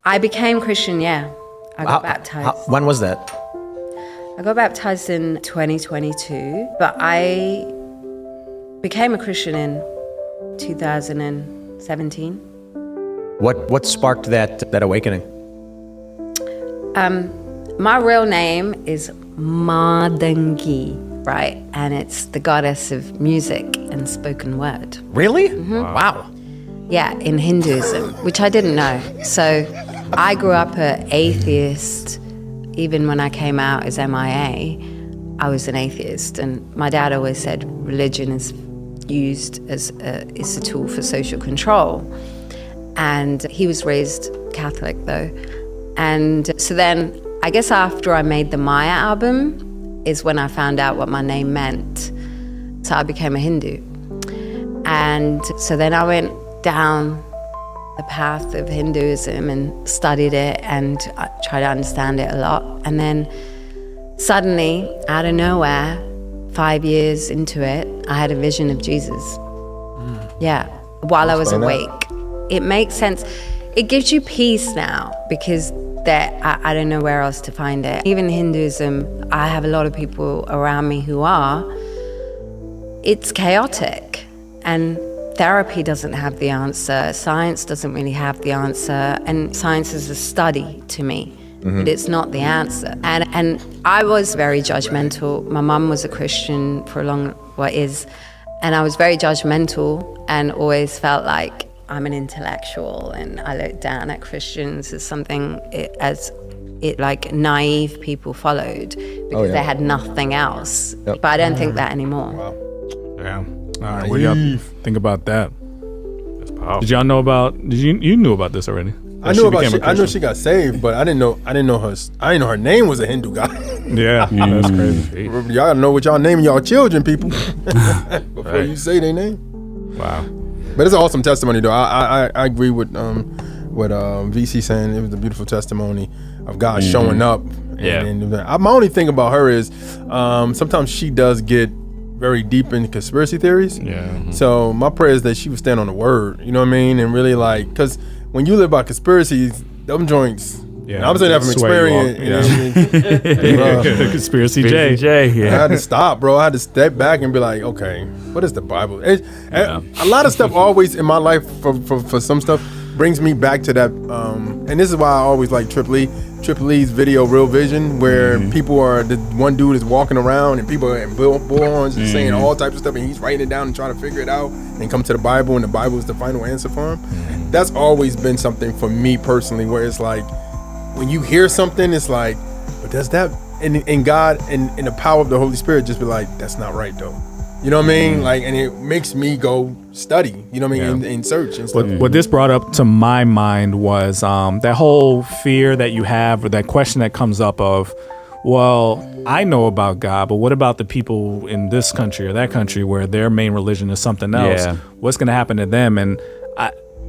I became Christian, yeah. I got baptized. When was that? I got baptized in 2022, but I became a Christian in 2017. What sparked that awakening? My real name is M.I.A, right? And it's the goddess of music and spoken word. Really? Mm-hmm. Wow. Yeah, in Hinduism, which I didn't know. So I grew up an atheist. Even when I came out as M.I.A, I was an atheist. And my dad always said religion is used as a tool for social control. And he was raised Catholic, though. And so then, I guess after I made the M.I.A album is when I found out what my name meant. So I became a Hindu. And so then I went down the path of Hinduism and studied it and I tried to understand it a lot. And then suddenly, out of nowhere, 5 years into it, I had a vision of Jesus. Yeah, while I was awake. It makes sense. It gives you peace now because I don't know where else to find it. Even Hinduism, I have a lot of people around me who are. It's chaotic and therapy doesn't have the answer. Science doesn't really have the answer. And science is a study to me, but it's not the answer. And I was very judgmental. My mum was a Christian for is. And I was very judgmental and always felt like I'm an intellectual and I looked down at Christians as something like naive people followed because they had nothing else. Yep. But I don't think that anymore. Wow. Yeah. All right. What do y'all think about that? That's powerful. Did y'all know about? You knew about this already? I knew she got saved, but I didn't know her name was a Hindu guy. Yeah, that's crazy. Y'all gotta know what y'all naming y'all children, people, before you say their name. Wow. But it's an awesome testimony, though. I agree with what VC saying. It was a beautiful testimony of God showing up. Yeah. And my only thing about her is sometimes she does get very deep into conspiracy theories. Yeah. Mm-hmm. So my prayer is that she would stand on the word. You know what I mean? And really because when you live by conspiracies, them joints. Yeah, I'm saying that from experience. Conspiracy J. Yeah. I had to stop, bro. I had to step back and be like, okay, what is the Bible? A lot of stuff always in my life for some stuff brings me back to that. And this is why I always like Triple E. Triple E's video, Real Vision, where people are, the one dude is walking around and people are in bullhorns and saying all types of stuff and he's writing it down and trying to figure it out and come to the Bible and the Bible is the final answer for him. That's always been something for me personally where it's like, when you hear something, it's like, but does that, and God and the power of the Holy Spirit just be like, that's not right though. You know what I mean? Like, and it makes me go study, you know what I mean, in search and stuff. What this brought up to my mind was that whole fear that you have or that question that comes up of, well, I know about God, but what about the people in this country or that country where their main religion is something else? Yeah. What's going to happen to them? And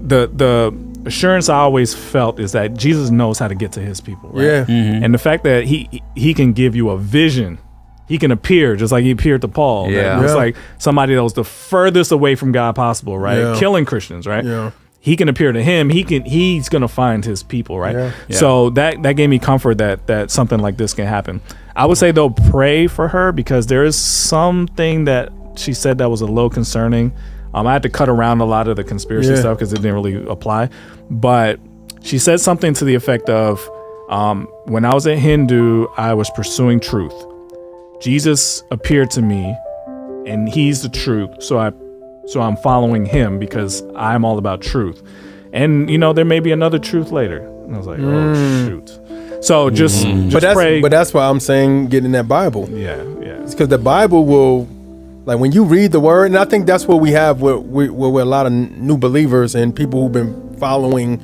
the assurance I always felt is that Jesus knows how to get to his people, right? Yeah. Mm-hmm. And the fact that he can give you a vision, he can appear just like he appeared to Paul. Yeah. It's like somebody that was the furthest away from God possible, right? Yeah. Killing Christians, right? Yeah. He can appear to him. He's gonna find his people, right? Yeah. Yeah. So that gave me comfort that something like this can happen. I would say though, pray for her because there is something that she said that was a little concerning. I had to cut around a lot of the conspiracy stuff because it didn't really apply. But she said something to the effect of, when I was a Hindu, I was pursuing truth. Jesus appeared to me and he's the truth. So I'm following him because I'm all about truth. And, there may be another truth later. And I was like, oh, shoot. So just pray. But that's why I'm saying get in that Bible. Yeah. It's because the Bible will, like when you read the word, and I think that's what we have with a lot of new believers and people who've been following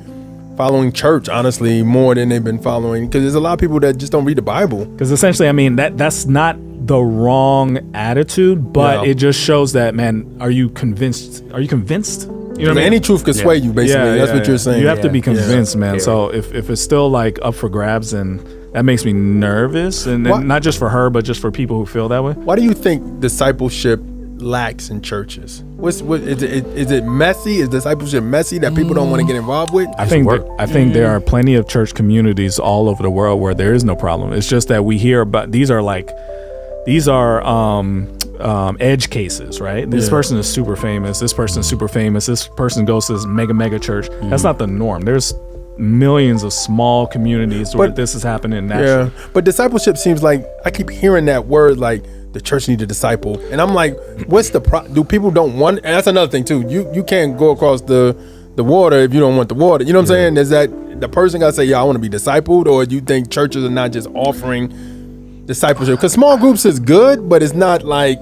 church, honestly, more than they've been following, because there's a lot of people that just don't read the Bible. Because essentially, I mean, that's not the wrong attitude, but it just shows that, man, are you convinced? You know what I mean? Any truth could sway you, basically. That's what you're saying. You have to be convinced, man. Yeah. So if it's still like up for grabs, and that makes me nervous, and not just for her, but just for people who feel that way. Why do you think discipleship lacks in churches? What is it? Is it messy? Is discipleship messy that people don't want to get involved with? I think there are plenty of church communities all over the world where there is no problem. It's just that we hear about these are edge cases, right? This person is super famous. This person is super famous. This person goes to this mega church. That's not the norm. There's millions of small communities where this is happening naturally. Yeah, but discipleship seems like I keep hearing that word, like the church need to disciple, and I'm like, what's the do people don't want? And that's another thing too. You can't go across the water if you don't want the water. You know what I'm saying? Is that the person got to say, yeah, I want to be discipled, or do you think churches are not just offering discipleship? Because small groups is good, but it's not like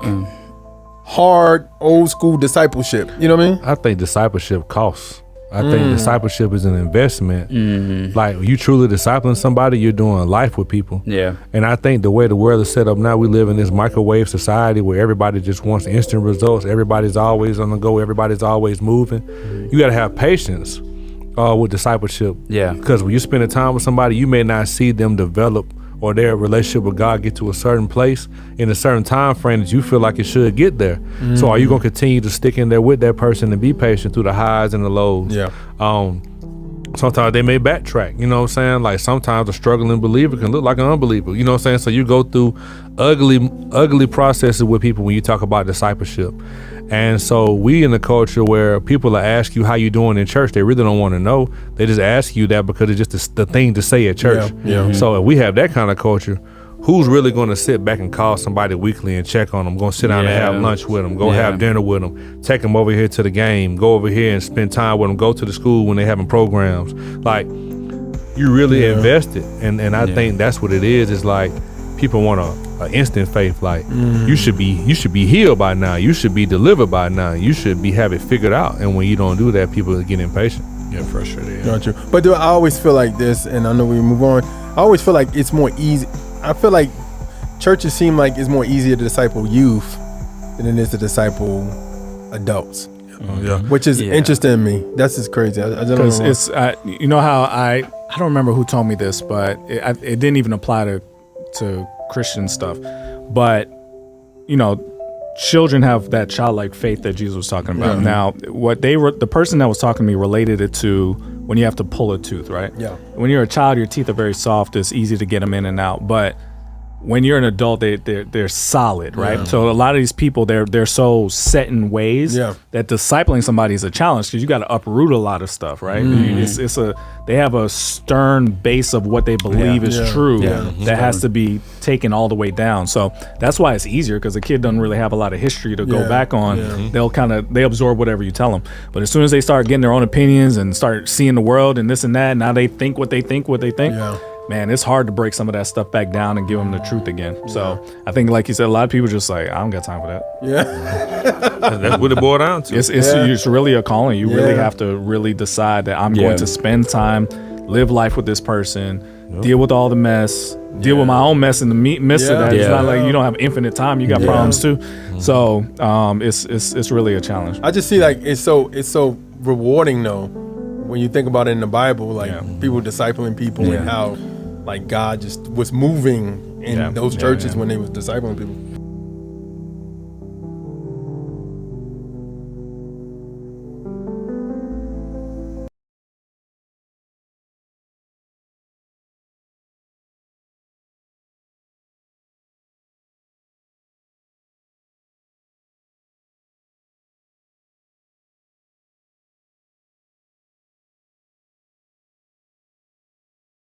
hard old school discipleship. You know what I mean? I think discipleship costs. I think discipleship is an investment. Like, you truly discipling somebody, you're doing life with people. Yeah. And I think the way the world is set up now, we live in this microwave society where everybody just wants instant results. Everybody's always on the go. Everybody's always moving. You got to have patience with discipleship. Yeah. Because when you spend time with somebody, you may not see them develop or their relationship with God get to a certain place in a certain time frame that you feel like it should get there. So are you going to continue to stick in there with that person and be patient through the highs and the lows? Yeah. Sometimes they may backtrack, you know what I'm saying? Like, sometimes a struggling believer can look like an unbeliever, you know what I'm saying? So you go through ugly processes with people when you talk about discipleship. And so we in a culture where people ask you how you doing in church, they really don't want to know. They just ask you that because it's just the thing to say at church. Yeah. So if we have that kind of culture, who's really going to sit back and call somebody weekly and check on them, going to sit down and have lunch with them, go have dinner with them, take them over here to the game, go over here and spend time with them, go to the school when they're having programs. Like, you really invested. And I think that's what it is. It's like people want an instant faith. Like, you should be healed by now. You should be delivered by now. You should have it figured out. And when you don't do that, people get impatient. Yeah, frustrated. Not true. But I always feel like this, and I know we move on. I always feel like it's more easy. I feel like churches seem like it's more easier to disciple youth than it is to disciple adults. Which is interesting to me. That's just crazy. I don't know. It's you know how I don't remember who told me this, but it didn't even apply to Christian stuff. But you know, children have that childlike faith that Jesus was talking about. Now, what the person that was talking to me related it to when you have to pull a tooth, right? Yeah. When you're a child, your teeth are very soft. It's easy to get them in and out. But when you're an adult, they're solid, right? Yeah. So a lot of these people, they're so set in ways that discipling somebody is a challenge because you got to uproot a lot of stuff, right? They have a stern base of what they believe is true that has to be taken all the way down. So that's why it's easier, because a kid doesn't really have a lot of history to go back on. They absorb whatever you tell them. But as soon as they start getting their own opinions and start seeing the world and this and that, now they think what they think. Man, it's hard to break some of that stuff back down and give them the truth again. So I think, like you said, a lot of people just like, I don't got time for that. Yeah. That's what it boiled down to. It's really a calling. You really have to really decide that I'm going to spend time, live life with this person, deal with all the mess, deal with my own mess in the midst of that. It's not like you don't have infinite time. You got problems too. So it's really a challenge. I just see like it's so rewarding though when you think about it in the Bible, like people discipling people and how like God just was moving in those churches when they was discipling people.